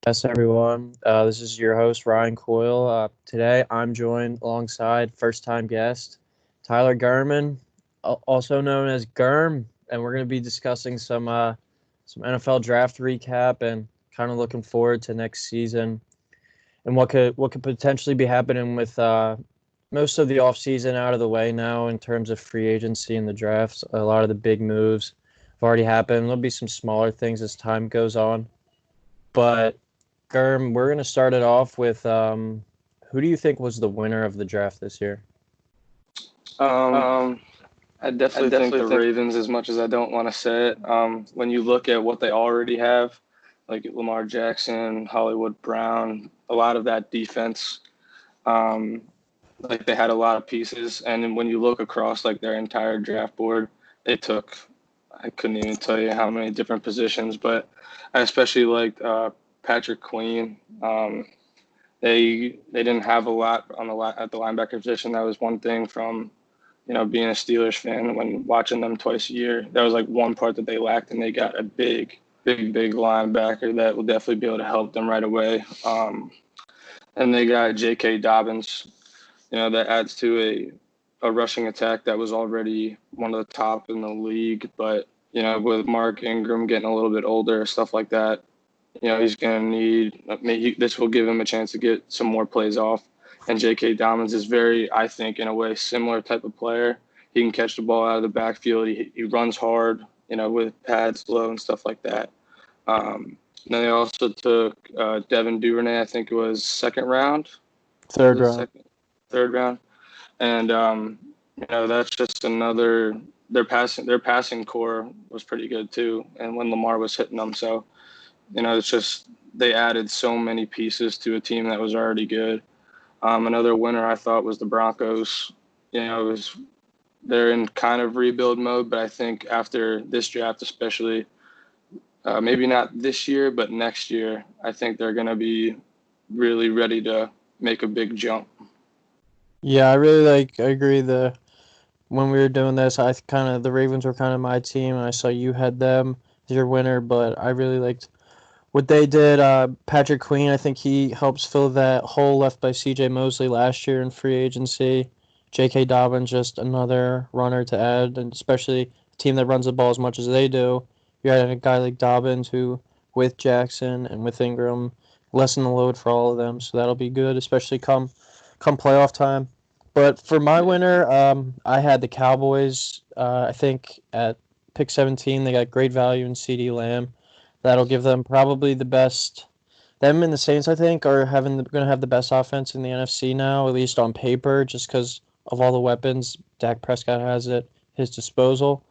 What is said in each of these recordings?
Yes, everyone. This is your host, Ryan Coyle. Today, I'm joined alongside first-time guest Tyler Gurman, also known as Gurm, and we're going to be discussing some NFL draft recap and kind of looking forward to next season and what could potentially be happening with most of the offseason out of the way now in terms of free agency and the drafts. A lot of the big moves have already happened. There'll be some smaller things as time goes on, but Germ, we're going to start it off with who do you think was the winner of the draft this year? Um, I definitely think the Ravens, as much as I don't want to say it. When you look at what they already have, like Lamar Jackson, Hollywood Brown, a lot of that defense, um, like they had a lot of pieces. And then when you look across like their entire draft board, they took, I couldn't even tell you how many different positions, but I especially liked Patrick Queen. They didn't have a lot on at the linebacker position. That was one thing from being a Steelers fan when watching them twice a year. That was like one part that they lacked, and they got a big linebacker that will definitely be able to help them right away. And they got J.K. Dobbins, that adds to a rushing attack that was already one of the top in the league. But, with Mark Ingram getting a little bit older, stuff like that, he's going to need – this will give him a chance to get some more plays off. And J.K. Dobbins is very, I think, in a way, similar type of player. He can catch the ball out of the backfield. He runs hard, with pads low and stuff like that. Then they also took Devin Duvernay, I think it was second round. Third round. Third round. And, that's just another – their passing core was pretty good too, and when Lamar was hitting them. So, it's just they added so many pieces to a team that was already good. Another winner I thought was the Broncos. They're in kind of rebuild mode, but I think after this draft, especially, maybe not this year, but next year, I think they're going to be really ready to make a big jump. Yeah, I agree. When we were doing this, the Ravens were kind of my team, and I saw you had them as your winner, but I really liked what they did. Patrick Queen, I think he helps fill that hole left by C.J. Mosley last year in free agency. J.K. Dobbins, just another runner to add, and especially a team that runs the ball as much as they do. You had a guy like Dobbins who, with Jackson and with Ingram, lessen the load for all of them, so that'll be good, especially come playoff time. But for my winner, I had the Cowboys. I think at pick 17, they got great value in C.D. Lamb. That'll give them probably the best. Them and the Saints, I think, are going to have the best offense in the NFC now, at least on paper, just because of all the weapons Dak Prescott has at his disposal.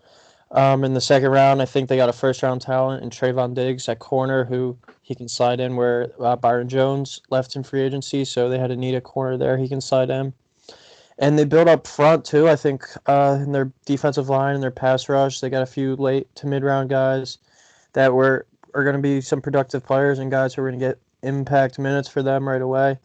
In the second round, I think they got a first-round talent in Trayvon Diggs at corner, who he can slide in where Byron Jones left in free agency, so they had to need a corner there he can slide in. And they built up front, too, I think, in their defensive line and their pass rush. They got a few late to mid-round guys that are going to be some productive players and guys who are going to get impact minutes for them right away.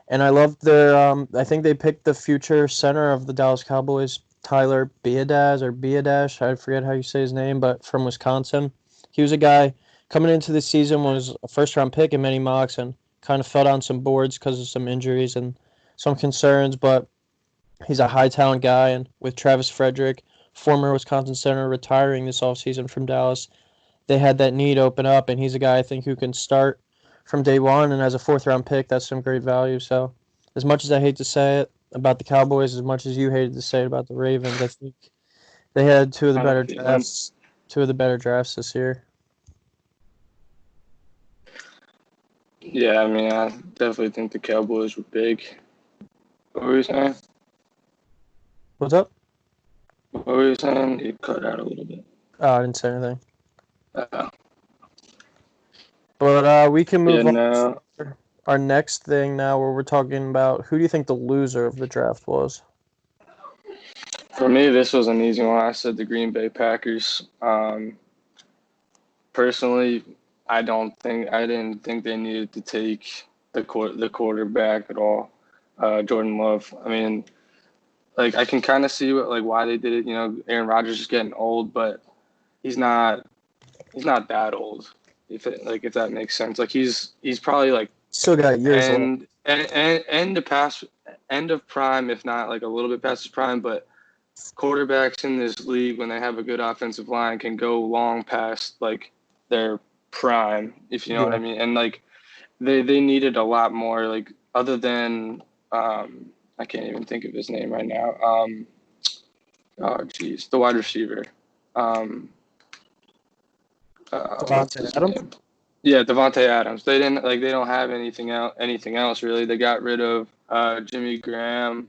And I love their I think they picked the future center of the Dallas Cowboys, Tyler Biadasz. I forget how you say his name, but from Wisconsin. He was a guy coming into the season, was a first-round pick in many mocks and kind of fell down some boards because of some injuries and some concerns, but he's a high-talent guy. And with Travis Frederick, former Wisconsin center, retiring this offseason from Dallas, they had that need open up, and he's a guy I think who can start from day one, and as a fourth-round pick, that's some great value. So as much as I hate to say it about the Cowboys, as much as you hated to say it about the Ravens, I think they had two of the better drafts this year. Yeah, I mean, I definitely think the Cowboys were big. What were you saying? What's up? What were you saying? You cut out a little bit. Oh, I didn't say anything. But we can move on to our next thing now, where we're talking about who do you think the loser of the draft was? For me, this was an easy one. I said the Green Bay Packers. Personally, I didn't think they needed to take the quarterback at all, Jordan Love. I mean, like I can kind of see why they did it. Aaron Rodgers is getting old, but he's not that old. if that makes sense. Like he's probably like Still got years left. end of prime, if not like a little bit past his prime. But quarterbacks in this league, when they have a good offensive line, can go long past like their prime, if you know what I Yeah. mean. And like they needed a lot more, like other than I can't even think of his name right now. Oh geez, the wide receiver. What's Devontae his Adams. name? Yeah, Devontae Adams. They don't have anything else really. They got rid of Jimmy Graham.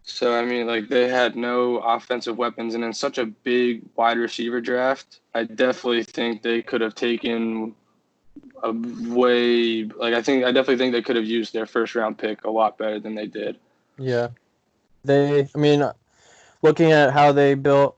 So I mean, like they had no offensive weapons, and in such a big wide receiver draft, I definitely think they could have taken a way. I definitely think they could have used their first round pick a lot better than they did. Yeah. I mean, looking at how they built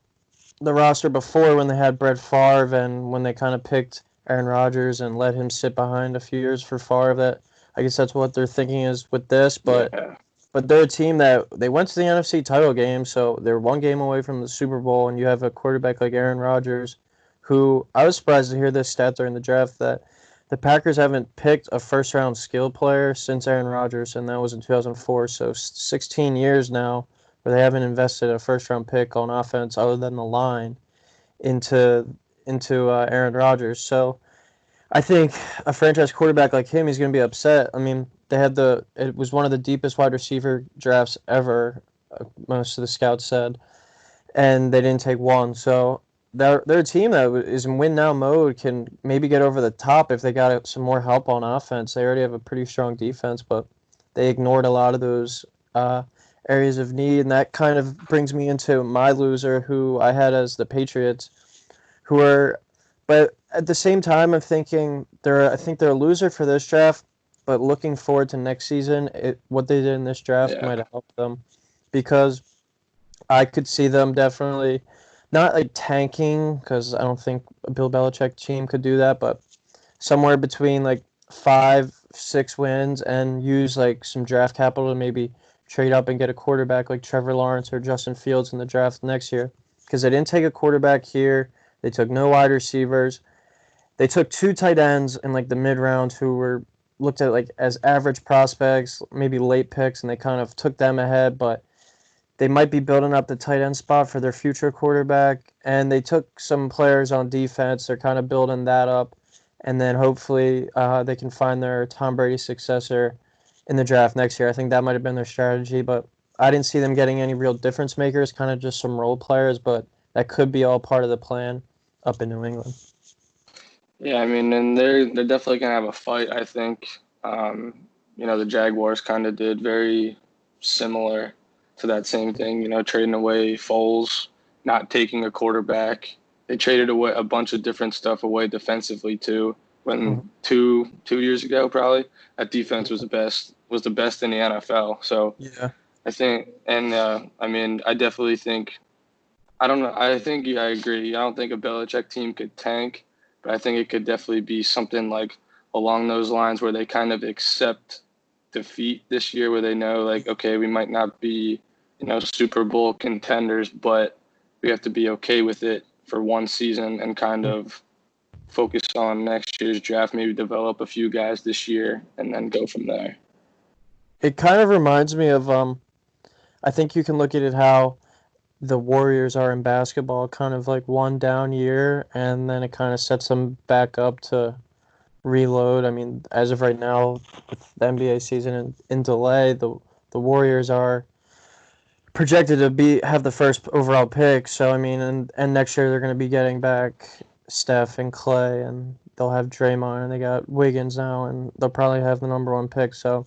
the roster before when they had Brett Favre and when they kind of picked Aaron Rodgers and let him sit behind a few years for Favre, that I guess that's what they're thinking is with this. Yeah, But they're a team that they went to the NFC title game, so they're one game away from the Super Bowl, and you have a quarterback like Aaron Rodgers, who I was surprised to hear this stat during the draft that the Packers haven't picked a first round skill player since Aaron Rodgers, and that was in 2004. So 16 years now where they haven't invested a first round pick on offense other than the line into Aaron Rodgers. So I think a franchise quarterback like him, he's going to be upset. I mean, it was one of the deepest wide receiver drafts ever, most of the scouts said, and they didn't take one. So they're a team that is in win now mode, can maybe get over the top if they got some more help on offense. They already have a pretty strong defense, but they ignored a lot of those areas of need, and that kind of brings me into my loser, who I had as the Patriots, who are, but at the same time, I think they're a loser for this draft, but looking forward to next season, what they did in this draft yeah, might help them, because I could see them definitely not like tanking, because I don't think a Bill Belichick team could do that, but somewhere between like 5, 6 wins and use like some draft capital to maybe trade up and get a quarterback like Trevor Lawrence or Justin Fields in the draft next year, because they didn't take a quarterback here. They took no wide receivers. They took 2 tight ends in like the mid round who were looked at like as average prospects, maybe late picks, and they kind of took them ahead, but they might be building up the tight end spot for their future quarterback. And they took some players on defense. They're kind of building that up. And then hopefully they can find their Tom Brady successor in the draft next year. I think that might have been their strategy, but I didn't see them getting any real difference makers, kind of just some role players, but that could be all part of the plan up in New England. yeah. I mean, and they're definitely gonna have a fight. I think. The Jaguars kind of did very similar to that same thing. Trading away Foles, not taking a quarterback. They traded away a bunch of different stuff away defensively too. When Mhm. 2 years ago, probably that defense was the best in the NFL. So Yeah. I think, and I mean, I definitely think. I don't know. I agree. I don't think a Belichick team could tank, but I think it could definitely be something like along those lines where they kind of accept defeat this year, where they know like, okay, we might not be, Super Bowl contenders, but we have to be okay with it for one season and kind of focus on next year's draft, maybe develop a few guys this year and then go from there. It kind of reminds me of I think you can look at it how the Warriors are in basketball, kind of like one down year, and then it kind of sets them back up to reload. I mean, as of right now, with the NBA season in delay, the Warriors are projected to have the first overall pick. So I mean, and next year they're going to be getting back Steph and Clay, and they'll have Draymond, and they got Wiggins now, and they'll probably have the #1 pick. So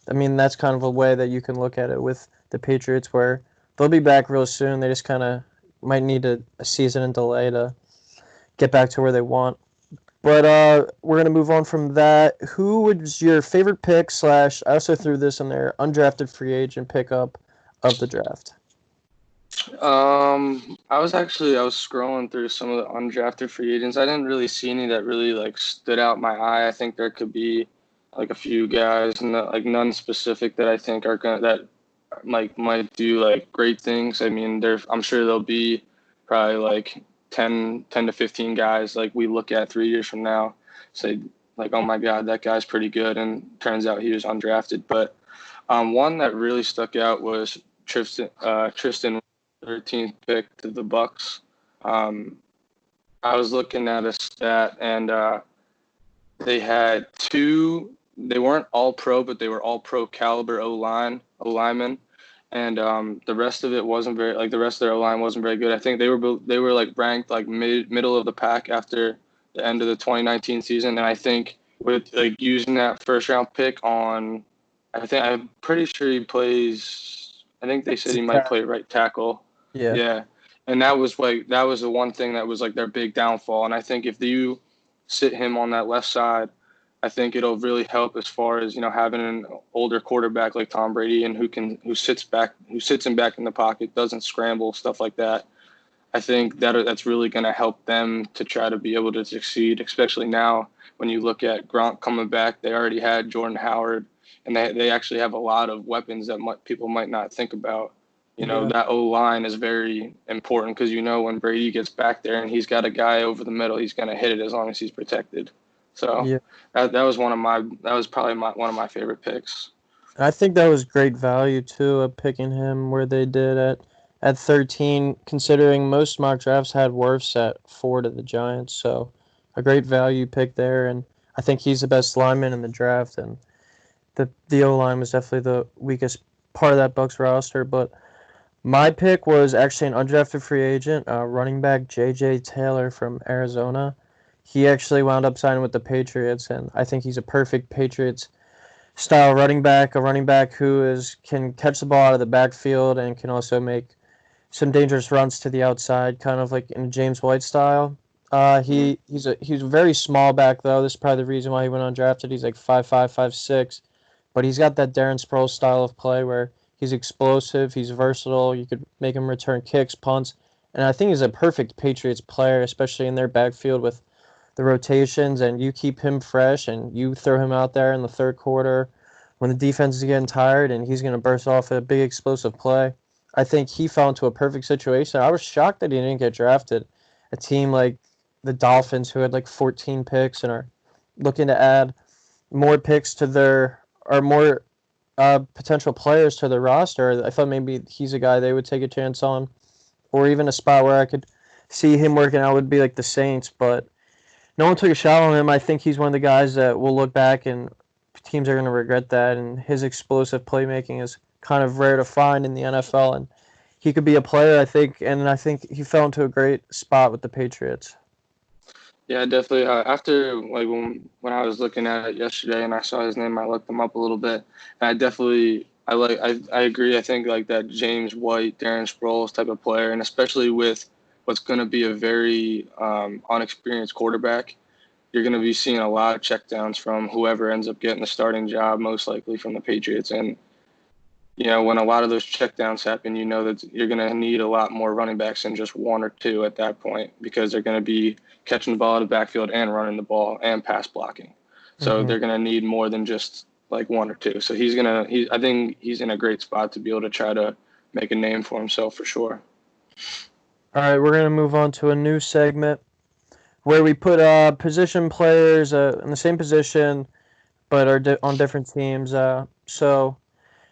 I mean, that's kind of a way that you can look at it with the Patriots, where they'll be back real soon. They just kind of might need a season in delay to get back to where they want. But we're gonna move on from that. Who was your favorite pick slash? I also threw this in there. Undrafted free agent pickup of the draft. I was scrolling through some of the undrafted free agents. I didn't really see any that really like stood out my eye. I think there could be like a few guys, like none specific that I think are gonna that like might do like great things. I mean, I'm sure there'll be probably like 10 to 15 guys like we look at 3 years from now say like, oh my God, that guy's pretty good, and turns out he was undrafted. But one that really stuck out was Tristan 13th pick to the Bucks. I was looking at a stat, and they had two. They weren't all pro, but they were all pro caliber linemen, and the rest of it wasn't very like the rest of their O line wasn't very good. I think they were like ranked like middle of the pack after the end of the 2019 season, and I think with like using that first round pick on, I'm pretty sure he plays. I think they said he might play right tackle. Yeah. Yeah, and that was the one thing that was like their big downfall. And I think if you sit him on that left side, I think it'll really help as far as, having an older quarterback like Tom Brady and who sits him back in the pocket, doesn't scramble, stuff like that. I think that's really going to help them to try to be able to succeed, especially now when you look at Gronk coming back. They already had Jordan Howard, and they actually have a lot of weapons that people might not think about. That O-line is very important because, when Brady gets back there and he's got a guy over the middle, he's going to hit it as long as he's protected. So Yeah. that was probably one of my favorite picks. I think that was great value too of picking him where they did at 13, considering most mock drafts had Wirfs at 4 to the Giants. So a great value pick there, and I think he's the best lineman in the draft. And the O line was definitely the weakest part of that Bucks roster. But my pick was actually an undrafted free agent, running back J.J. Taylor from Arizona. He actually wound up signing with the Patriots, and I think he's a perfect Patriots style running back, a running back who can catch the ball out of the backfield and can also make some dangerous runs to the outside, kind of like in James White style. He's a very small back though. This is probably the reason why he went undrafted. He's like 5'5", 5'6", but he's got that Darren Sproles style of play where he's explosive, he's versatile. You could make him return kicks, punts, and I think he's a perfect Patriots player, especially in their backfield with the rotations, and you keep him fresh and you throw him out there in the third quarter when the defense is getting tired and he's going to burst off a big explosive play. I think he fell into a perfect situation. I was shocked that he didn't get drafted. A team like the Dolphins, who had like 14 picks and are looking to add more picks to more potential players to their roster, I thought maybe he's a guy they would take a chance on, or even a spot where I could see him working out would be like the Saints, but no one took a shot on him. I think he's one of the guys that will look back and teams are going to regret that. And his explosive playmaking is kind of rare to find in the NFL. And he could be a player, I think. And I think he fell into a great spot with the Patriots. Yeah, definitely. After like when I was looking at it yesterday and I saw his name, I looked him up a little bit, and I agree. I think like that James White, Darren Sproles type of player, and especially with what's going to be a very unexperienced quarterback, you're going to be seeing a lot of checkdowns from whoever ends up getting the starting job, most likely from the Patriots. And when a lot of those checkdowns happen, that you're going to need a lot more running backs than just one or two at that point, because they're going to be catching the ball out of the backfield and running the ball and pass blocking. So they're going to need more than just like one or two. So I think he's in a great spot to be able to try to make a name for himself for sure. All right, we're going to move on to a new segment where we put position players in the same position but are on different teams. So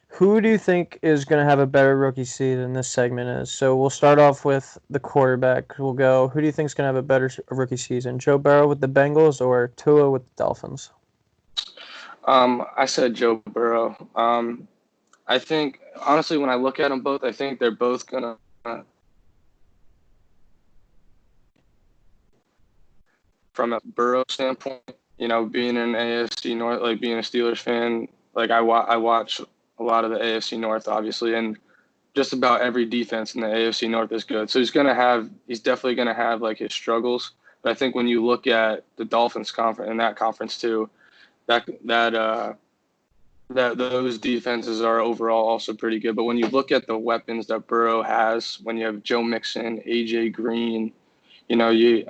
who do you think is going to have a better rookie season this segment is? So we'll start off with the quarterback. We'll go, who do you think is going to have a better rookie season? Joe Burrow with the Bengals or Tua with the Dolphins? I said Joe Burrow. I think, honestly, when I look at them both, I think they're both going to, from a Burrow standpoint, being an AFC North, like being a Steelers fan, like I watch a lot of the AFC North, obviously, and just about every defense in the AFC North is good. So he's definitely going to have like his struggles. But I think when you look at the Dolphins conference and that conference too, that those defenses are overall also pretty good. But when you look at the weapons that Burrow has, when you have Joe Mixon, AJ Green, there's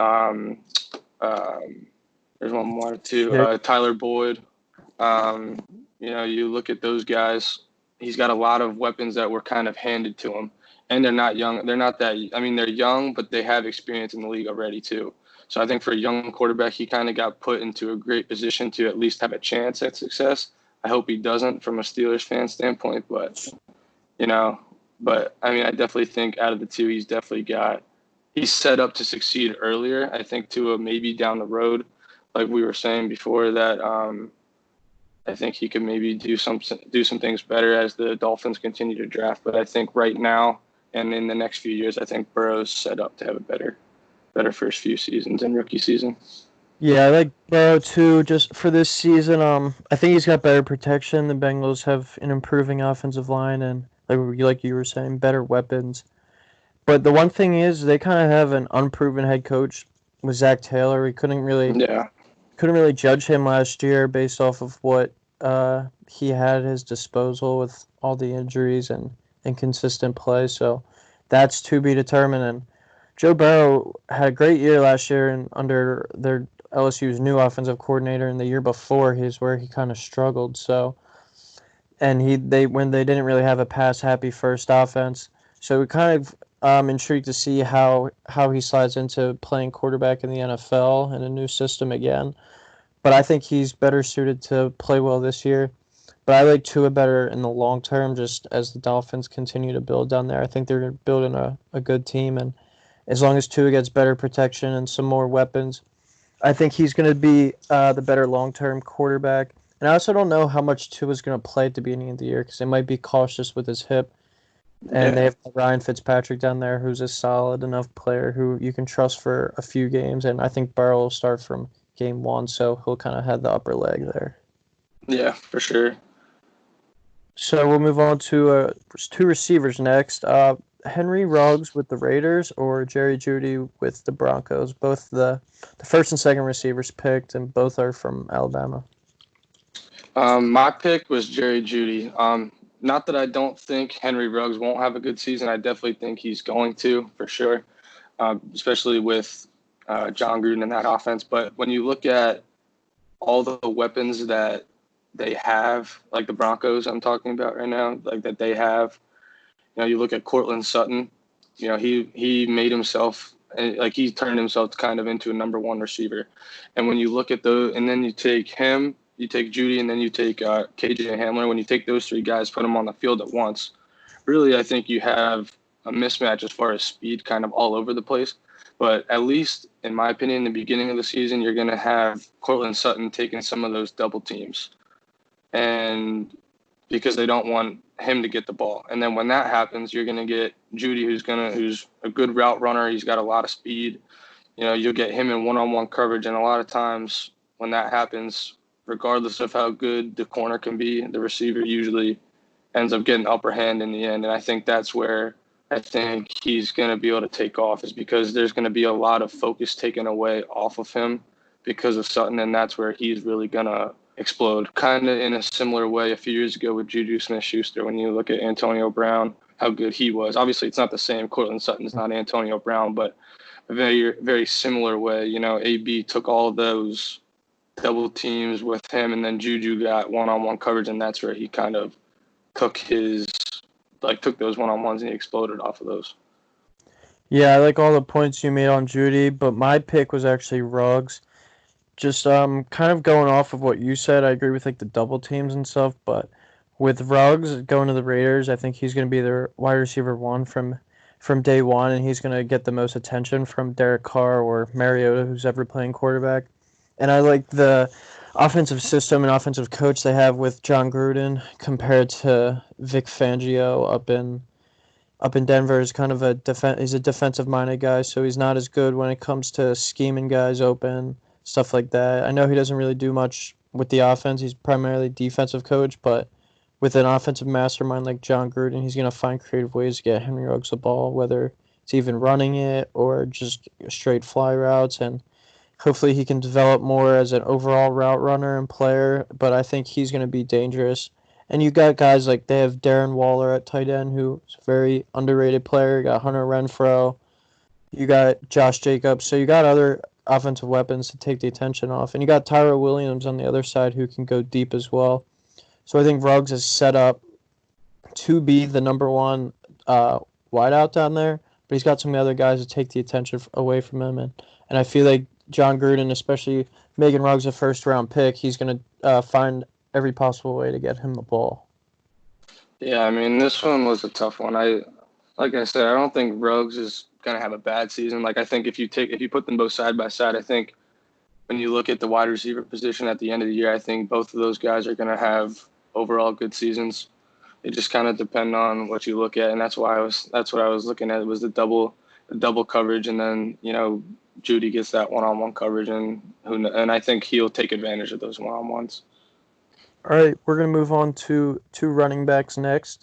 one more too, Tyler Boyd. You look at those guys. He's got a lot of weapons that were kind of handed to him, and they're not young. They're not that. I mean, they're young, but they have experience in the league already too. So I think for a young quarterback, he kind of got put into a great position to at least have a chance at success. I hope he doesn't from a Steelers fan standpoint, but, you know, but I mean, I definitely think out of the two, he's set up to succeed earlier. I think Tua maybe down the road, like we were saying before, that I think he could maybe do some things better as the Dolphins continue to draft. But I think right now and in the next few years, I think Burrow's set up to have a better first few seasons and rookie season. Yeah, I like Burrow too. Just for this season, I think he's got better protection. The Bengals have an improving offensive line and, like you were saying, better weapons. But the one thing is, they kind of have an unproven head coach with Zach Taylor. We Yeah, couldn't really judge him last year based off of what he had at his disposal with all the injuries and inconsistent play. So that's to be determined. And Joe Burrow had a great year last year and under their LSU's new offensive coordinator, and the year before his where he kind of struggled. So, and when they didn't really have a pass happy first offense, so we kind of intrigued to see how he slides into playing quarterback in the NFL in a new system again. But I think he's better suited to play well this year. But I like Tua better in the long term, just as the Dolphins continue to build down there. I think they're building a good team, and as long as Tua gets better protection and some more weapons, I think he's going to be the better long-term quarterback. And I also don't know how much Tua's going to play at the beginning of the year because they might be cautious with his hip. And they have Ryan Fitzpatrick down there, who's a solid enough player who you can trust for a few games. And I think Burrow will start from game one, so he'll kind of have the upper leg there. Yeah, for sure. So we'll move on to two receivers next. Henry Ruggs with the Raiders or Jerry Jeudy with the Broncos. Both the first and second receivers picked, and both are from Alabama. My pick was Jerry Jeudy. Not that I don't think Henry Ruggs won't have a good season. I definitely think he's going to, for sure, especially with John Gruden in that offense. But when you look at all the weapons that they have, like the Broncos I'm talking about right now, like that they have, you look at Cortland Sutton, he made himself, like he turned himself kind of into a number one receiver. And when you look at those, and then you take him, you take Jeudy, and then you take KJ Hamler. When you take those three guys, put them on the field at once, really I think you have a mismatch as far as speed kind of all over the place. But at least, in my opinion, in the beginning of the season, you're going to have Cortland Sutton taking some of those double teams. And because they don't want him to get the ball. And then when that happens, you're going to get Jeudy, who's a good route runner. He's got a lot of speed. You'll get him in one-on-one coverage. And a lot of times when that happens, regardless of how good the corner can be, the receiver usually ends up getting upper hand in the end. And I think that's where I think he's going to be able to take off, is because there's going to be a lot of focus taken away off of him because of Sutton. And that's where he's really going to explode, kind of in a similar way a few years ago with Juju Smith-Schuster. When you look at Antonio Brown, how good he was. Obviously, it's not the same. Cortland Sutton's not Antonio Brown, but a very, very similar way. AB took all of those double teams with him, and then Juju got one-on-one coverage, and that's where he kind of took those one-on-ones and he exploded off of those. Yeah, I like all the points you made on Jeudy, but my pick was actually Ruggs. Just kind of going off of what you said, I agree with like the double teams and stuff, but with Ruggs going to the Raiders, I think he's going to be their wide receiver one from day one, and he's going to get the most attention from Derek Carr or Mariota, who's ever playing quarterback. And I like the offensive system and offensive coach they have with John Gruden compared to Vic Fangio up in Denver. Is kind of he's a defensive minded guy, so he's not as good when it comes to scheming guys open, stuff like that. I know he doesn't really do much with the offense. He's primarily defensive coach, but with an offensive mastermind like John Gruden, he's going to find creative ways to get Henry Ruggs the ball, whether it's even running it or just straight fly routes. And hopefully he can develop more as an overall route runner and player, but I think he's going to be dangerous. And you got guys like they have Darren Waller at tight end, who's a very underrated player. You got Hunter Renfrow. You got Josh Jacobs. So you got other offensive weapons to take the attention off. And you got Tyrell Williams on the other side who can go deep as well. So I think Ruggs is set up to be the number one wideout down there, but he's got some other guys to take the attention away from him. And I feel like John Gruden, especially Megan Ruggs, a first-round pick, he's going to find every possible way to get him the ball. Yeah, I mean, this one was a tough one. Like I said, I don't think Ruggs is gonna have a bad season. Like I think if you put them both side by side, I think when you look at the wide receiver position at the end of the year, I think both of those guys are gonna have overall good seasons. It just kind of depend on what you look at, and that's what I was looking at was the double coverage, and then Judy gets that one-on-one coverage, and I think he'll take advantage of those one-on-ones. All right, we're going to move on to two running backs next.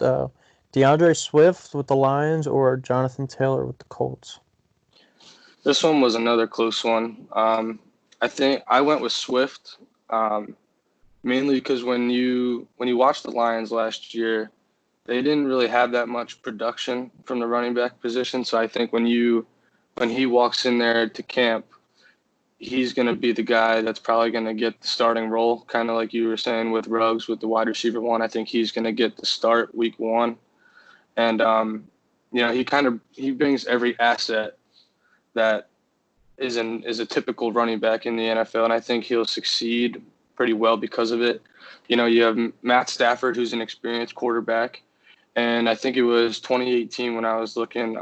DeAndre Swift with the Lions or Jonathan Taylor with the Colts? This one was another close one. I think I went with Swift, mainly because when you watch the Lions last year, they didn't really have that much production from the running back position. So I think when he walks in there to camp, he's going to be the guy that's probably going to get the starting role, kind of like you were saying with Ruggs with the wide receiver one. I think he's going to get the start week one, and he brings every asset that is a typical running back in the NFL, and I think he'll succeed pretty well because of it. You have Matt Stafford, who's an experienced quarterback, and I think it was 2018 when I was looking.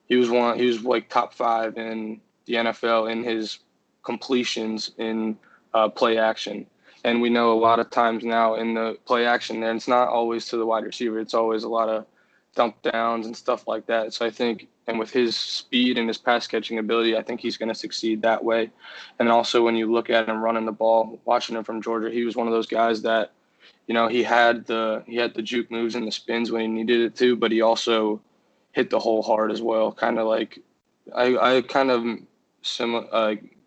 He was like top 5 in the NFL in his completions in play action. And we know a lot of times now in the play action there, it's not always to the wide receiver. It's always a lot of dump downs and stuff like that. So I think, and with his speed and his pass catching ability, I think he's going to succeed that way. And also when you look at him running the ball, watching him from Georgia, he was one of those guys that, he had the juke moves and the spins when he needed it to, but he also hit the hole hard as well. Kind of like I kind of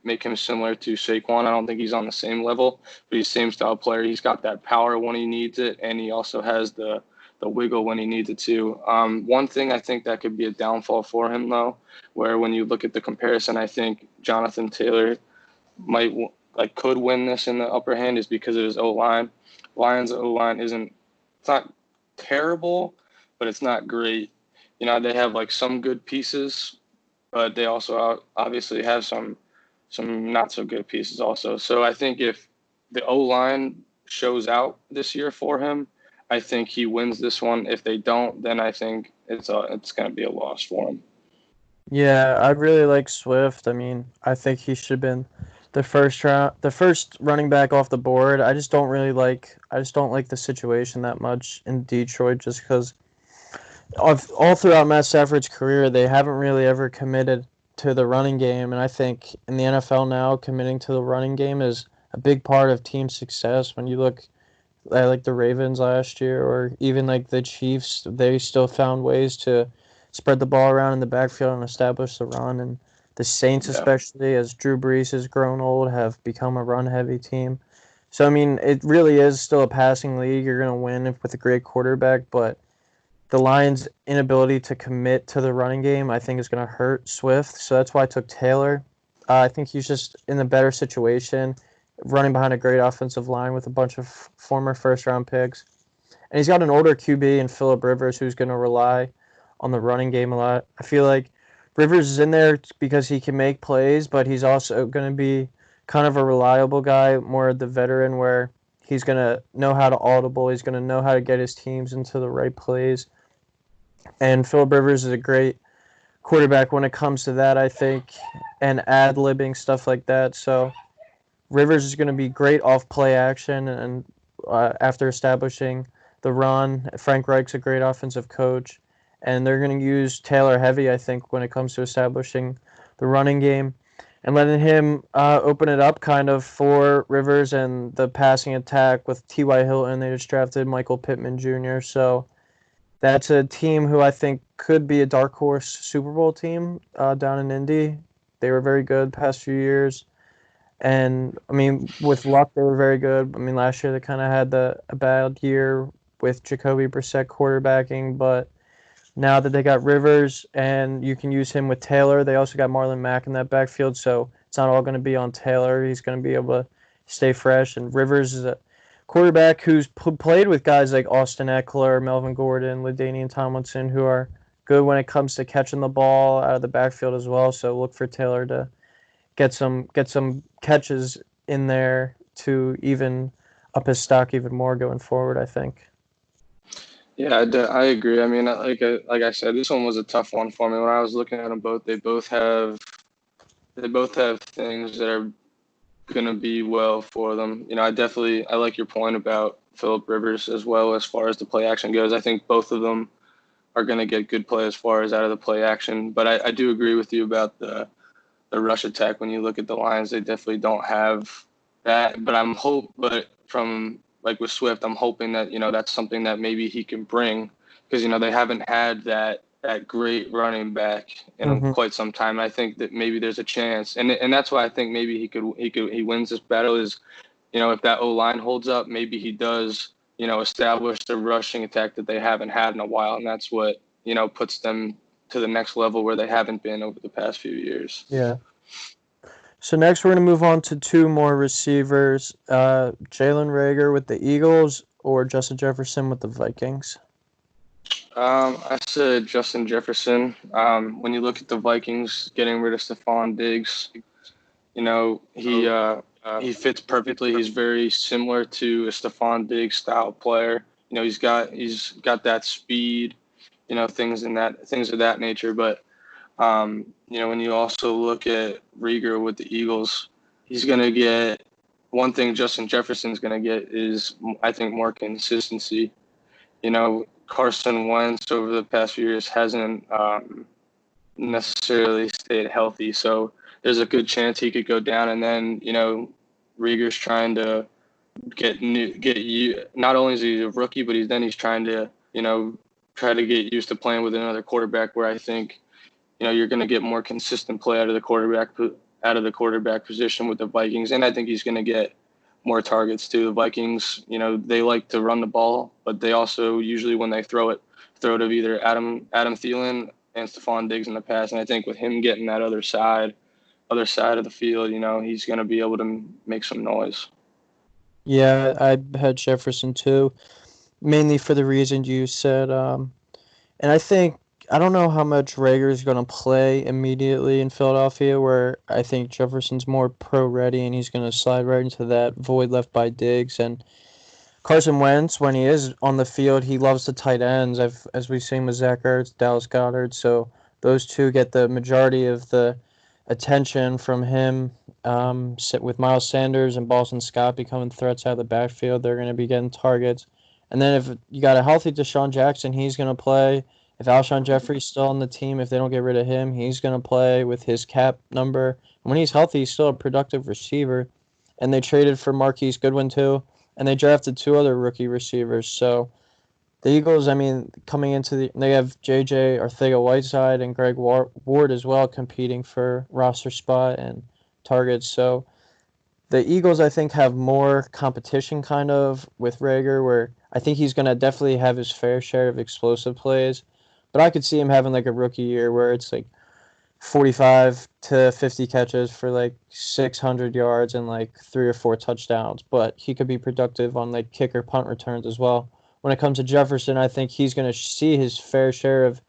make him similar to Saquon. I don't think he's on the same level, but he's the same style player. He's got that power when he needs it, and he also has the wiggle when he needs it too. One thing I think that could be a downfall for him, though, where when you look at the comparison, I think Jonathan Taylor could win this in the upper hand is because of his O-line. Lions O-line it's not terrible, but it's not great. They have some good pieces, but they also obviously have some not so good pieces also. So I think if the O-line shows out this year for him, I think he wins this one. If they don't, then I think it's going to be a loss for him. Yeah, I really like Swift. I mean, I think he should have been the first running back off the board. I just don't like the situation that much in Detroit, just because all throughout Matt Stafford's career, they haven't really ever committed to the running game, and I think in the NFL now, committing to the running game is a big part of team success. When you look at the Ravens last year, or even the Chiefs, they still found ways to spread the ball around in the backfield and establish the run. And the Saints, especially as Drew Brees has grown old, have become a run-heavy team. So I mean, it really is still a passing league. You're going to win with a great quarterback, but the Lions' inability to commit to the running game, I think, is going to hurt Swift. So that's why I took Taylor. I think he's just in a better situation, running behind a great offensive line with a bunch of former first-round picks. And he's got an older QB in Phillip Rivers who's going to rely on the running game a lot. I feel like Rivers is in there because he can make plays, but he's also going to be kind of a reliable guy, more the veteran, where he's going to know how to audible. He's going to know how to get his teams into the right plays. And Phillip Rivers is a great quarterback when it comes to that, I think, and ad-libbing, stuff like that. So Rivers is going to be great off play action, and after establishing the run, Frank Reich's a great offensive coach, and they're going to use Taylor heavy, I think, when it comes to establishing the running game and letting him open it up kind of for Rivers and the passing attack with T.Y. Hilton. They just drafted Michael Pittman Jr., so that's a team who I think could be a dark horse Super Bowl team down in Indy. They were very good the past few years. And, I mean, with luck, they were very good. I mean, last year they kind of had a bad year with Jacoby Brissett quarterbacking. But now that they got Rivers and you can use him with Taylor, they also got Marlon Mack in that backfield. So it's not all going to be on Taylor. He's going to be able to stay fresh. And Rivers is a quarterback who's played with guys like Austin Eckler, Melvin Gordon, LaDainian Tomlinson, who are good when it comes to catching the ball out of the backfield as well. So look for Taylor to get some catches in there to even up his stock even more going forward, I think. Yeah, I agree. I mean, like I said, this one was a tough one for me. When I was looking at them both, they both have things that are gonna be well for them. I like your point about Philip Rivers as well as far as the play action goes. I think both of them are gonna get good play as far as out of the play action. But I do agree with you about the rush attack. When you look at the Lions, they definitely don't have that. But from like with Swift, I'm hoping that that's something that maybe he can bring because they haven't had that great running back in Hmm. quite some time. I think that maybe there's a chance, and that's why I think maybe he wins this battle is if that O line holds up, maybe he does establish the rushing attack that they haven't had in a while, and that's what puts them to the next level where they haven't been over the past few years. Yeah. So next we're gonna move on to two more receivers, Jalen Rager with the Eagles or Justin Jefferson with the Vikings. I said Justin Jefferson. When you look at the Vikings getting rid of Stephon Diggs, he fits perfectly. He's very similar to a Stephon Diggs style player. He's got that speed, things of that nature. But when you also look at Rieger with the Eagles, he's gonna get one thing. Justin Jefferson's gonna get is I think more consistency. Carson Wentz over the past few years hasn't necessarily stayed healthy, so there's a good chance he could go down. And then Rieger's trying to get you. Not only is he a rookie, but he's trying to try to get used to playing with another quarterback. Where I think you're going to get more consistent play out of the quarterback position with the Vikings, and I think he's going to get more targets too. The Vikings, they like to run the ball, but they also usually when they throw it to either Adam Thielen and Stephon Diggs in the past. And I think with him getting that other side of the field, he's going to be able to make some noise. Yeah, I had Jefferson too, mainly for the reason you said. And I don't know how much Rager is going to play immediately in Philadelphia, where I think Jefferson's more pro ready and he's going to slide right into that void left by Diggs. And Carson Wentz, when he is on the field, he loves the tight ends, as we've seen with Zach Ertz, Dallas Goedert. So those two get the majority of the attention from him. With Miles Sanders and Boston Scott becoming threats out of the backfield, they're going to be getting targets. And then if you got a healthy Deshaun Jackson, he's going to play. If Alshon Jeffrey's still on the team, if they don't get rid of him, he's going to play with his cap number. And when he's healthy, he's still a productive receiver. And they traded for Marquise Goodwin too, and they drafted two other rookie receivers. So the Eagles, I mean, they have J.J. Arcega-Whiteside and Greg Ward as well competing for roster spot and targets. So the Eagles, I think, have more competition kind of with Rager, where I think he's going to definitely have his fair share of explosive plays. But I could see him having like a rookie year where it's like 45 to 50 catches for like 600 yards and like 3 or 4 touchdowns. But he could be productive on like kick or punt returns as well. When it comes to Jefferson, I think he's going to see his fair share of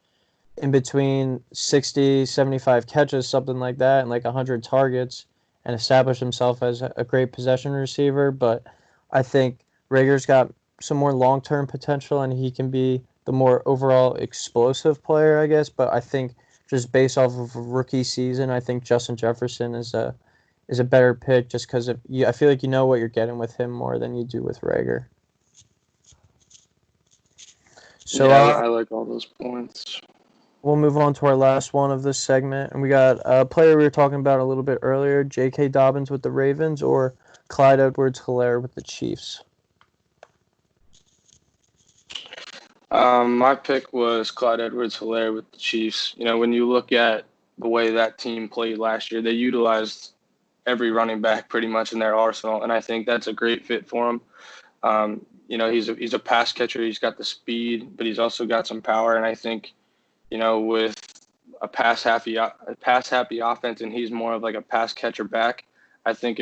in between 60, 75 catches, something like that, and like 100 targets and establish himself as a great possession receiver. But I think Rager's got some more long term potential and he can be the more overall explosive player, I guess. But I think just based off of a rookie season, I think Justin Jefferson is a better pick just because I feel like you know what you're getting with him more than you do with Rager. So Yeah, I like all those points. we'll move on to our last one of this segment, and we got a player we were talking about a little bit earlier, J.K. Dobbins with the Ravens or Clyde Edwards-Helaire with the Chiefs. My pick was Clyde Edwards-Helaire with the Chiefs. When you look at the way that team played last year, they utilized every running back pretty much in their arsenal, and I think that's a great fit for him. He's a pass catcher. He's got the speed, but he's also got some power. And I think, with a pass happy offense, and he's more of like a pass catcher back. I think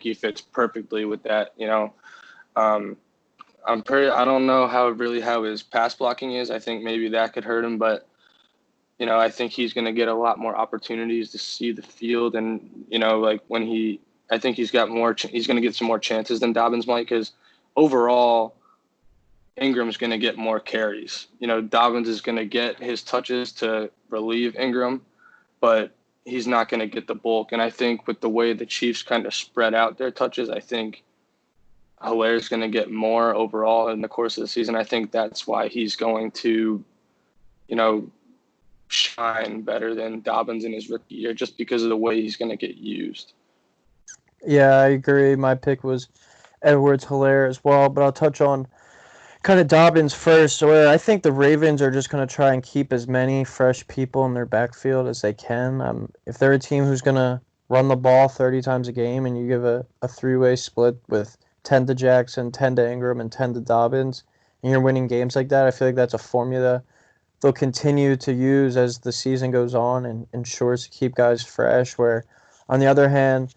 he fits perfectly with that. Um, I don't know how his pass blocking is. I think maybe that could hurt him, but I think he's going to get a lot more opportunities to see the field, and like I think he's got more. He's going to get some more chances than Dobbins might, because overall, Ingram's going to get more carries. Dobbins is going to get his touches to relieve Ingram, but he's not going to get the bulk. And I think with the way the Chiefs kind of spread out their touches, I think Hilaire's going to get more overall in the course of the season. I think that's why he's going to, shine better than Dobbins in his rookie year, just because of the way he's going to get used. Yeah, I agree. My pick was Edwards-Helaire as well, but I'll touch on kind of Dobbins first, where I think the Ravens are just going to try and keep as many fresh people in their backfield as they can. If they're a team who's going to run the ball 30 times a game and you give a three-way split with 10 to Jackson, 10 to Ingram, and 10 to Dobbins, and you're winning games like that, I feel like that's a formula they'll continue to use as the season goes on and ensures to keep guys fresh, where on the other hand,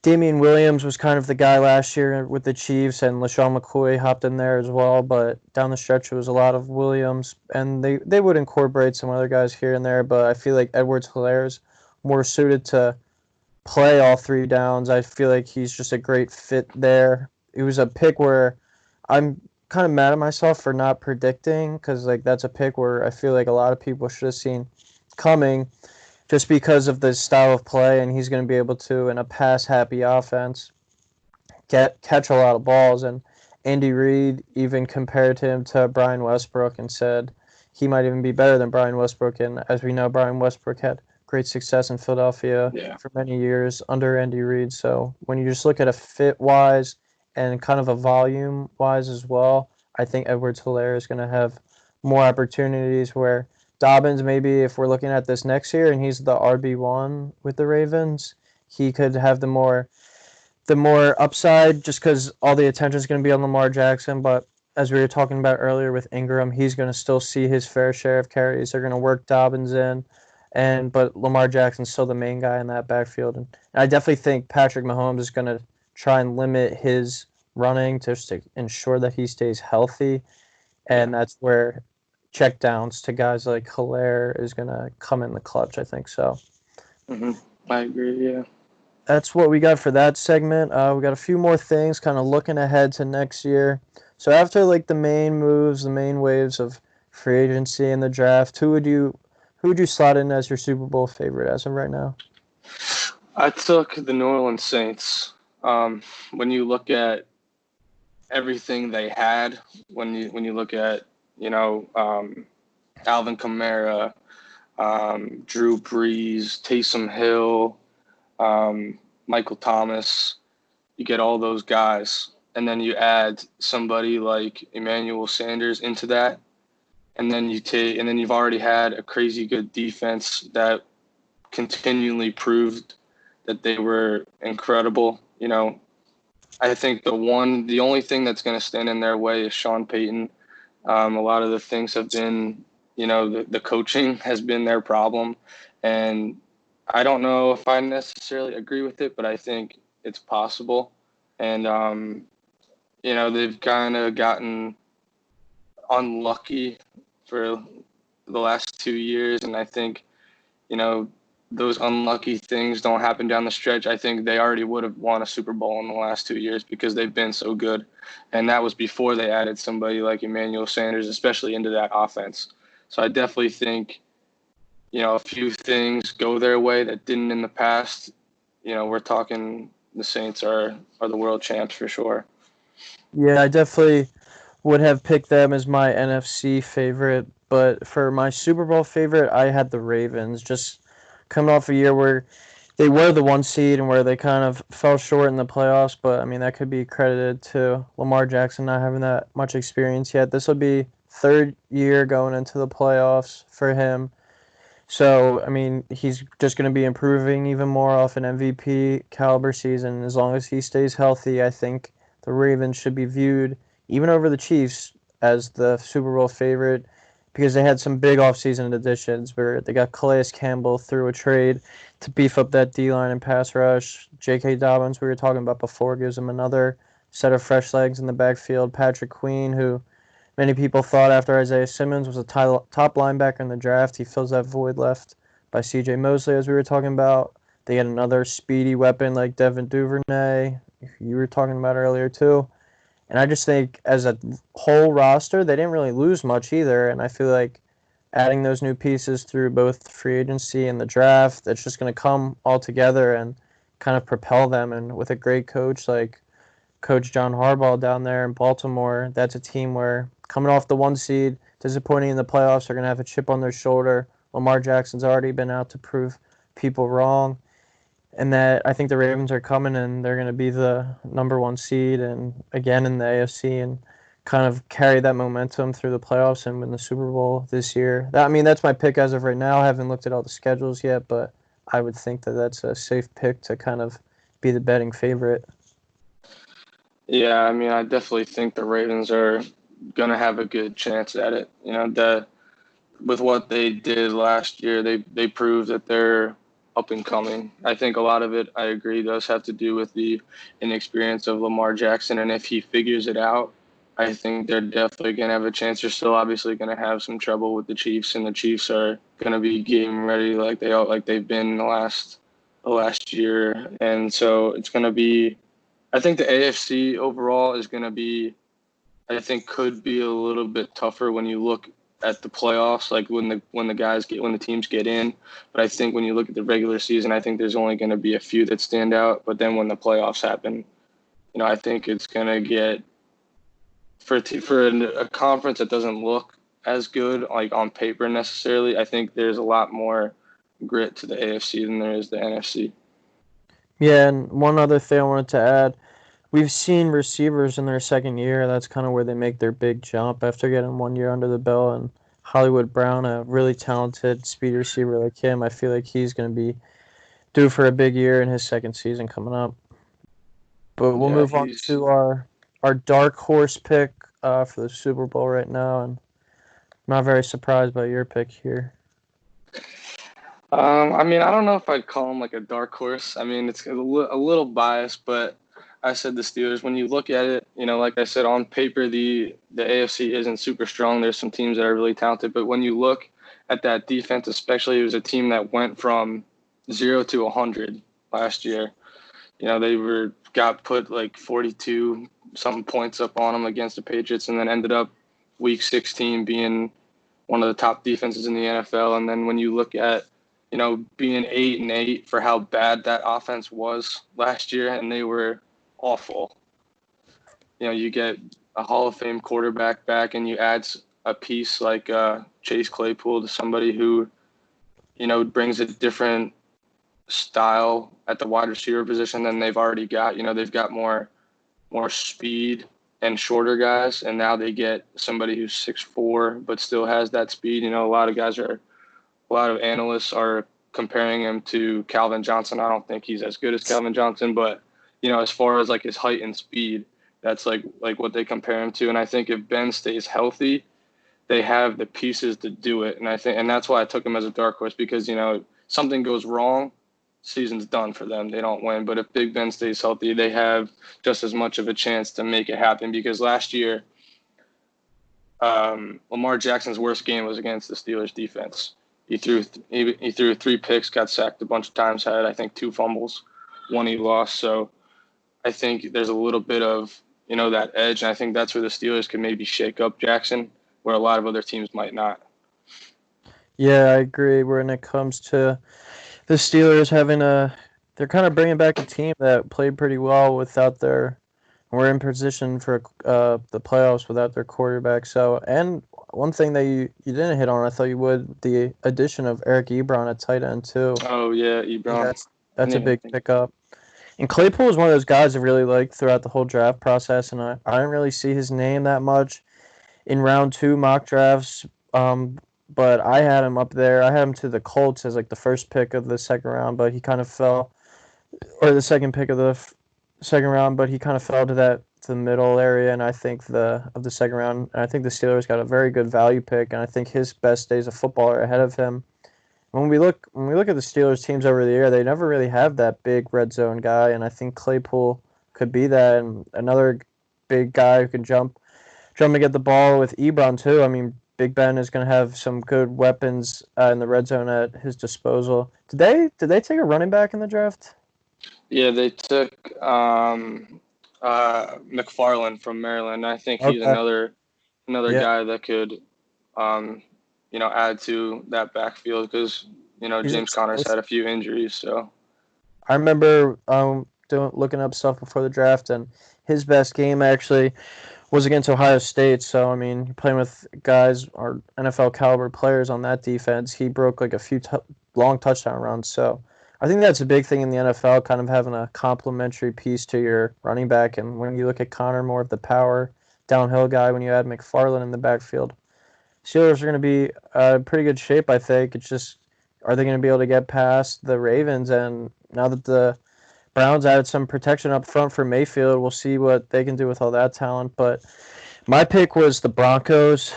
Damian Williams was kind of the guy last year with the Chiefs, and LaShawn McCoy hopped in there as well. But down the stretch, it was a lot of Williams, and they would incorporate some other guys here and there. But I feel like Edwards-Helaire is more suited to play all three downs. I feel like he's just a great fit there. It was a pick where I'm kind of mad at myself for not predicting, because that's a pick where I feel like a lot of people should have seen coming, just because of the style of play, and he's going to be able to, in a pass-happy offense, catch a lot of balls. And Andy Reid even compared him to Brian Westbrook and said he might even be better than Brian Westbrook. And as we know, Brian Westbrook had great success in Philadelphia for many years under Andy Reid. So when you just look at a fit-wise and kind of a volume-wise as well, I think Edwards-Helaire is going to have more opportunities, where Dobbins, maybe if we're looking at this next year and he's the RB1 with the Ravens, he could have the more upside, just because all the attention is going to be on Lamar Jackson. But as we were talking about earlier with Ingram, he's going to still see his fair share of carries. They're going to work Dobbins in, but Lamar Jackson's still the main guy in that backfield. And I definitely think Patrick Mahomes is going to try and limit his running just to ensure that he stays healthy, and that's where checkdowns to guys like Helaire is going to come in the clutch, I think so. I agree, yeah. That's what we got for that segment. We got a few more things kind of looking ahead to next year. So after the main moves, the main waves of free agency and the draft, who would you slot in as your Super Bowl favorite as of right now? I took the New Orleans Saints. When you look at everything they had, when you look at Alvin Kamara, Drew Brees, Taysom Hill, Michael Thomas, you get all those guys, and then you add somebody like Emmanuel Sanders into that, and then you've already had a crazy good defense that continually proved that they were incredible. I think the only thing that's going to stand in their way is Sean Payton. A lot of the things have been, the coaching has been their problem. And I don't know if I necessarily agree with it, but I think it's possible. And, they've kind of gotten unlucky for the last 2 years. And I think, those unlucky things don't happen down the stretch. I think they already would have won a Super Bowl in the last 2 years because they've been so good. And that was before they added somebody like Emmanuel Sanders, especially into that offense. So I definitely think, a few things go their way that didn't in the past. We're talking the Saints are the world champs for sure. Yeah, I definitely would have picked them as my NFC favorite. But for my Super Bowl favorite, I had the Ravens, just coming off a year where they were the 1 seed and where they kind of fell short in the playoffs. But, that could be credited to Lamar Jackson not having that much experience yet. This will be third year going into the playoffs for him. So, he's just going to be improving even more off an MVP caliber season. As long as he stays healthy, I think the Ravens should be viewed, even over the Chiefs, as the Super Bowl favorite, because they had some big offseason additions where they got Calais Campbell through a trade to beef up that D-line and pass rush. J.K. Dobbins, we were talking about before, gives them another set of fresh legs in the backfield. Patrick Queen, who Many people thought after Isaiah Simmons was a top linebacker in the draft, he fills that void left by C.J. Mosley, as we were talking about. They get another speedy weapon like Devin Duvernay, you were talking about earlier too. And I just think as a whole roster, they didn't really lose much either. And I feel like adding those new pieces through both free agency and the draft, that's just going to come all together and kind of propel them. And with a great coach like Coach John Harbaugh down there in Baltimore, that's a team where coming off the 1 seed, disappointing in the playoffs, they're going to have a chip on their shoulder. Lamar Jackson's already been out to prove people wrong. And that I think the Ravens are coming and they're going to be the number 1 seed and again in the AFC and kind of carry that momentum through the playoffs and win the Super Bowl this year. That's my pick as of right now. I haven't looked at all the schedules yet, but I would think that that's a safe pick to kind of be the betting favorite. Yeah, I mean, I definitely think the Ravens are going to have a good chance at it. With what they did last year, they proved that they're up and coming. I think a lot of it, I agree, does have to do with the inexperience of Lamar Jackson. And if he figures it out, I think they're definitely going to have a chance. They're still obviously going to have some trouble with the Chiefs, and the Chiefs are going to be game ready like they've been the last year. And so it's going to be. I think the AFC overall is going to be. I think could be a little bit tougher when you look at the playoffs, like when the teams get in. But I think when you look at the regular season, I think there's only going to be a few that stand out. But then when the playoffs happen, I think it's going to get for a conference that doesn't look as good, like on paper necessarily. I think there's a lot more grit to the AFC than there is the NFC. Yeah, and one other thing I wanted to add, we've seen receivers in their second year. That's kind of where they make their big jump after getting 1 year under the belt. And Hollywood Brown, a really talented speed receiver like him, I feel like he's going to be due for a big year in his second season coming up. But we'll Yeah, move on to our dark horse pick for the Super Bowl right now. And I'm not very surprised by your pick here. I mean, I don't know if I'd call him like a dark horse. I mean, it's a little biased, but I said the Steelers. When you look at it, like I said, on paper, the AFC isn't super strong. There's some teams that are really talented, but when you look at that defense, especially, it was a team that went from 0 to 100 last year. They got put like 42 something points up on them against the Patriots, and then ended up Week 16 being one of the top defenses in the NFL. And then when you look at being 8-8 for how bad that offense was last year, and they were awful. You get a Hall of Fame quarterback back, and you add a piece like Chase Claypool to somebody who, brings a different style at the wide receiver position than they've already got. They've got more speed and shorter guys, and now they get somebody who's 6'4" but still has that speed. A lot of analysts are comparing him to Calvin Johnson. I don't think he's as good as Calvin Johnson, but as far as like his height and speed, that's like what they compare him to. And I think if Ben stays healthy, they have the pieces to do it. And that's why I took him as a dark horse, because something goes wrong, season's done for them. They don't win. But if Big Ben stays healthy, they have just as much of a chance to make it happen, because last year Lamar Jackson's worst game was against the Steelers defense. He threw 3 picks, got sacked a bunch of times, had I think 2 fumbles, 1 he lost. So I think there's a little bit of that edge, and I think that's where the Steelers can maybe shake up Jackson, where a lot of other teams might not. Yeah, I agree. When it comes to the Steelers they're kind of bringing back a team that played pretty well without we're in position for the playoffs without their quarterback. So, and one thing that you didn't hit on, I thought you would, the addition of Eric Ebron at tight end too. Oh yeah, Ebron. That's a big pickup. And Claypool is one of those guys I really liked throughout the whole draft process, and I didn't really see his name that much in round 2 mock drafts. But I had him up there. I had him to the Colts as like the first pick of the second round, but he kind of fell, or the second pick of the second round, but he kind of fell to the middle area, and I think the second round. And I think the Steelers got a very good value pick, and I think his best days of football are ahead of him. When we look at the Steelers teams over the year, they never really have that big red zone guy, and I think Claypool could be that, and another big guy who can jump him to get the ball with Ebron too. I mean, Big Ben is going to have some good weapons in the red zone at his disposal. Did they take a running back in the draft? Yeah, they took McFarland from Maryland. I think he's Okay. another Yeah. guy that could add to that backfield because He's James Conner's explosive. had a few injuries. So I remember looking up stuff before the draft, and his best game actually was against Ohio State. So I mean, you're playing with guys or NFL caliber players on that defense. He broke like a few long touchdown runs. So I think that's a big thing in the NFL, kind of having a complementary piece to your running back. And when you look at Connor, more of the power downhill guy. When you add McFarland in the backfield, Steelers are going to be pretty good shape. I think it's just, are they going to be able to get past the Ravens? And now that the Browns added some protection up front for Mayfield, we'll see what they can do with all that talent. But my pick was the Broncos,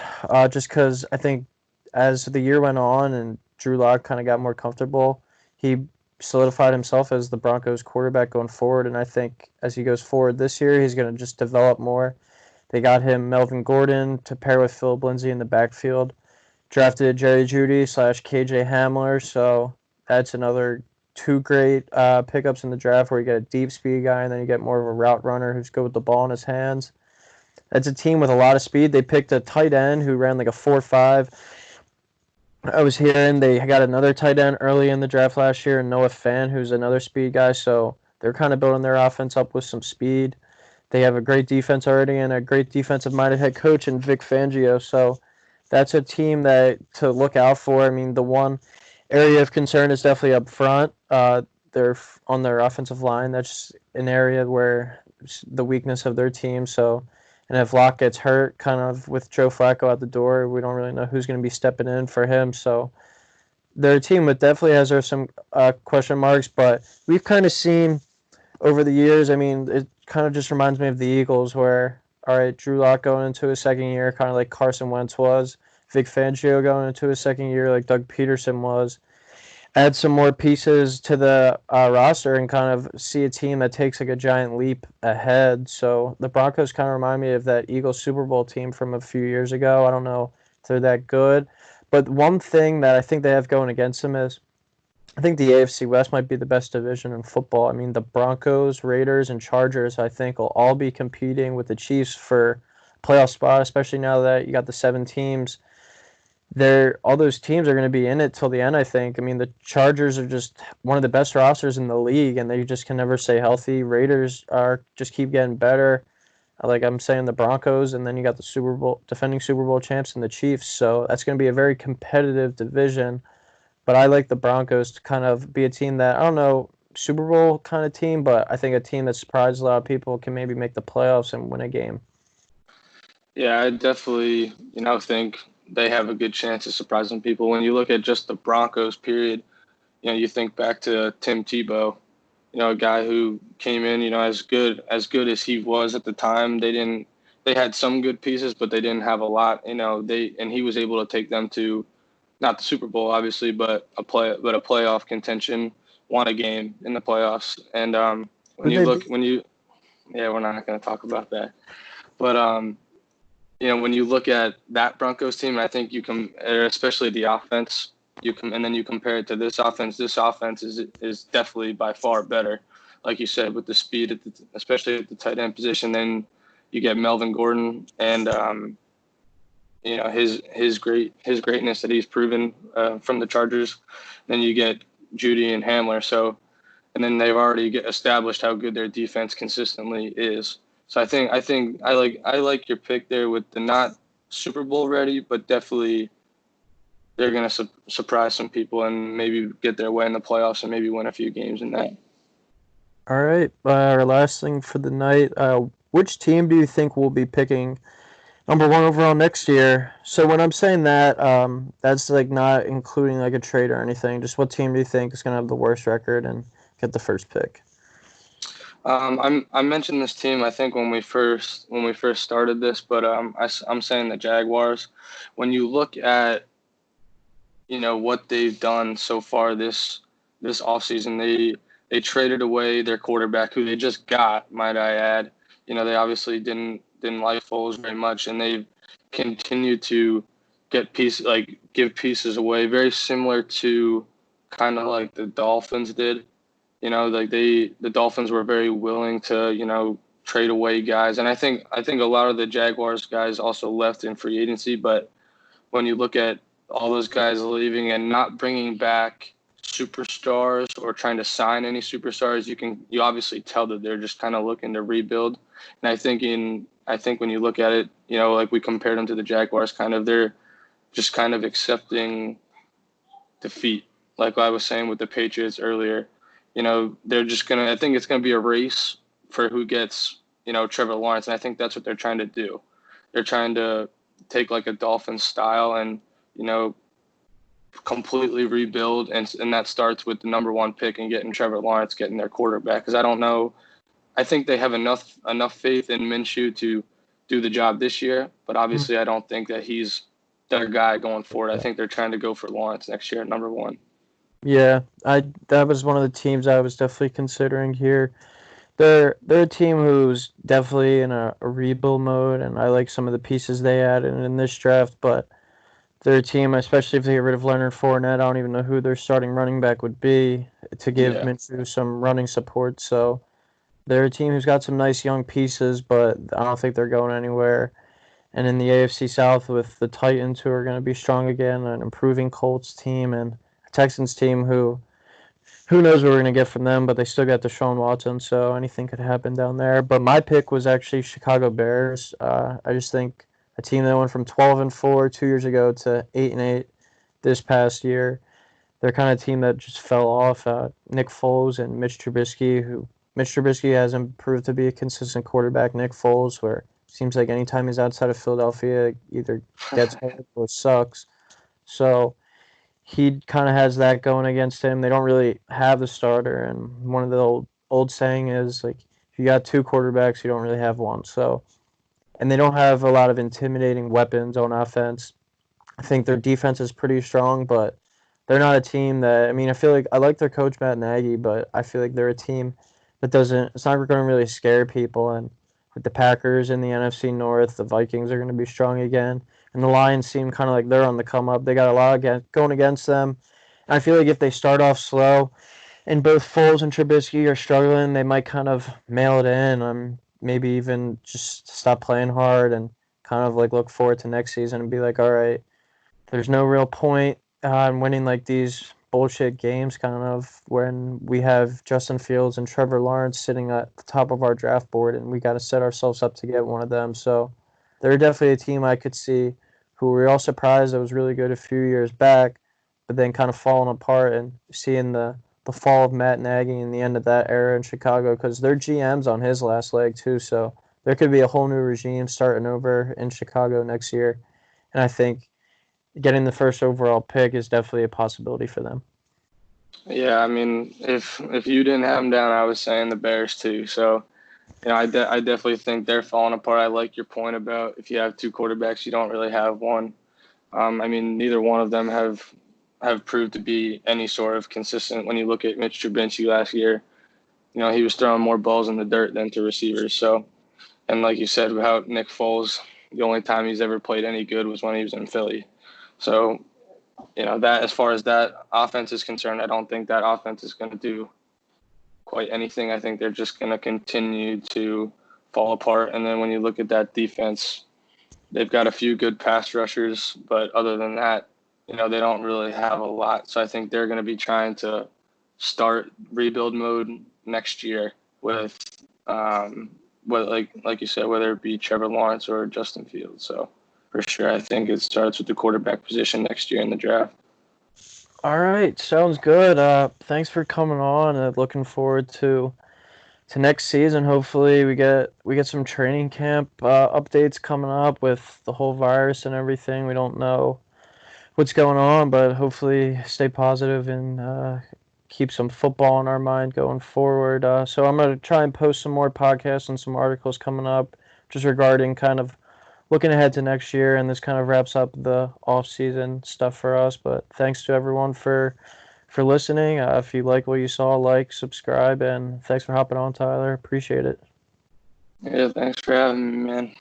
just because I think as the year went on and Drew Lock kind of got more comfortable, he solidified himself as the Broncos quarterback going forward. And I think as he goes forward this year, he's going to just develop more. They got him Melvin Gordon to pair with Philip Lindsay in the backfield. Drafted Jerry Jeudy / KJ Hamler, so that's another two great pickups in the draft where you get a deep speed guy and then you get more of a route runner who's good with the ball in his hands. It's a team with a lot of speed. They picked a tight end who ran like a 4.5. I was hearing they got another tight end early in the draft last year, Noah Fan, who's another speed guy. So they're kind of building their offense up with some speed. They have a great defense already and a great defensive-minded head coach in Vic Fangio. So that's a team that to look out for. I mean, the one area of concern is definitely up front. They're on their offensive line. That's an area where the weakness of their team. So, and if Locke gets hurt, kind of with Joe Flacco at the door, we don't really know who's going to be stepping in for him. So, their team that definitely has some question marks. But we've kind of seen over the years. I mean, it kind of just reminds me of the Eagles, where all right, Drew Lock going into his second year, kind of like Carson Wentz was. Vic Fangio going into his second year, like Doug Peterson was. Add some more pieces to the roster and kind of see a team that takes like a giant leap ahead. So the Broncos kind of remind me of that Eagles Super Bowl team from a few years ago. I don't know if they're that good, but one thing that I think they have going against them is I think the AFC West might be the best division in football. I mean, the Broncos, Raiders, and Chargers, I think, will all be competing with the Chiefs for playoff spot, especially now that you got the 7 teams. All those teams are going to be in it till the end, I think. I mean, the Chargers are just one of the best rosters in the league, and they just can never stay healthy. Raiders are just keep getting better. Like I'm saying, the Broncos, and then you got the defending Super Bowl champs, and the Chiefs. So that's going to be a very competitive division. But I like the Broncos to kind of be a team that, I don't know, Super Bowl kind of team, but I think a team that surprised a lot of people can maybe make the playoffs and win a game. yeah, I definitely think they have a good chance of surprising people. When you look at just the Broncos period, you think back to Tim Tebow, a guy who came in, as good as he was at the time. They had some good pieces, but they didn't have a lot. And he was able to take them to not the Super Bowl, obviously, but a playoff contention, won a game in the playoffs. And Who they beat? yeah, we're not going to talk about that. But when you look at that Broncos team, I think especially the offense, and then you compare it to this offense. This offense is definitely by far better, like you said, with the speed, especially at the tight end position. Then you get Melvin Gordon and his greatness that he's proven from the Chargers. Then you get Jeudy and Hamler. So, and then they've already established how good their defense consistently is. So I like your pick there with the not Super Bowl ready, but definitely they're going to surprise some people and maybe get their way in the playoffs and maybe win a few games in that. All right. Our last thing for the night. Which team do you think will be picking number one overall next year? So when I'm saying that, that's like not including like a trade or anything. Just what team do you think is going to have the worst record and get the first pick? I mentioned this team I think when we first started this, but I'm saying the Jaguars. When you look at what they've done so far this offseason, they traded away their quarterback who they just got, might I add. They obviously didn't like Foles very much, and they've continued to give pieces away, very similar to kind of like the Dolphins did. Like the Dolphins were very willing to, trade away guys, and I think a lot of the Jaguars guys also left in free agency. But when you look at all those guys leaving and not bringing back superstars or trying to sign any superstars, you obviously tell that they're just kind of looking to rebuild. And I think when you look at it, like we compared them to the Jaguars, they're just kind of accepting defeat. Like I was saying with the Patriots earlier, they're just I think it's gonna be a race for who gets, Trevor Lawrence, and I think that's what they're trying to do. They're trying to take like a Dolphins style and, completely rebuild, and that starts with the number one pick and getting Trevor Lawrence, getting their quarterback. Because I don't know, I think they have enough faith in Minshew to do the job this year, but obviously I don't think that he's their guy going forward. I think they're trying to go for Lawrence next year at number one. Yeah, that was one of the teams I was definitely considering here. They're a team who's definitely in a rebuild mode, and I like some of the pieces they added in this draft, but they're a team, especially if they get rid of Leonard Fournette, I don't even know who their starting running back would be to give Minshew some running support. So they're a team who's got some nice young pieces, but I don't think they're going anywhere. And in the AFC South with the Titans, who are going to be strong again, an improving Colts team, and a Texans team who knows what we're going to get from them, but they still got Deshaun Watson, so anything could happen down there. But my pick was actually Chicago Bears. I just think a team that went from 12-4 2 years ago to 8-8 this past year. They're kind of team that just fell off. Nick Foles and Mitch Trubisky hasn't proved to be a consistent quarterback. Nick Foles, where it seems like anytime he's outside of Philadelphia, either gets hurt or sucks. So he kind of has that going against him. They don't really have the starter, and one of the old saying is like, if you got two quarterbacks, you don't really have one. So, and they don't have a lot of intimidating weapons on offense. I think their defense is pretty strong, but they're not a team that, I mean, I feel like I like their coach Matt Nagy, but I feel like they're a team that it's not going to really scare people. And with the Packers in the NFC North, the Vikings are going to be strong again. And the Lions seem kind of like they're on the come up. They got a lot going against them. And I feel like if they start off slow and both Foles and Trubisky are struggling, they might kind of mail it in. Maybe even just stop playing hard and kind of like look forward to next season and be like, all right, there's no real point in winning like these bullshit games kind of when we have Justin Fields and Trevor Lawrence sitting at the top of our draft board, and we got to set ourselves up to get one of them. So they're definitely a team I could see who were all surprised that was really good a few years back, but then kind of falling apart, and seeing the fall of Matt Nagy and the end of that era in Chicago, because their GM's on his last leg too. So there could be a whole new regime starting over in Chicago next year. And I think getting the first overall pick is definitely a possibility for them. Yeah, I mean, if you didn't have them down, I was saying the Bears too. So, I definitely think they're falling apart. I like your point about if you have two quarterbacks, you don't really have one. I mean, neither one of them have proved to be any sort of consistent. When you look at Mitch Trubisky last year, he was throwing more balls in the dirt than to receivers. So, and like you said, about Nick Foles, the only time he's ever played any good was when he was in Philly. So, that as far as that offense is concerned, I don't think that offense is going to do quite anything. I think they're just going to continue to fall apart. And then when you look at that defense, they've got a few good pass rushers, but other than that, they don't really have a lot. So I think they're going to be trying to start rebuild mode next year with, like you said, whether it be Trevor Lawrence or Justin Fields. So for sure, I think it starts with the quarterback position next year in the draft. All right, sounds good. Thanks for coming on. Looking forward to next season. Hopefully, we get some training camp updates coming up with the whole virus and everything. We don't know what's going on, but hopefully, stay positive and keep some football in our mind going forward. So I'm gonna try and post some more podcasts and some articles coming up, just regarding kind of looking ahead to next year, and this kind of wraps up the off-season stuff for us. But thanks to everyone for listening. If you like what you saw, like, subscribe, and thanks for hopping on, Tyler. Appreciate it. Yeah, thanks for having me, man.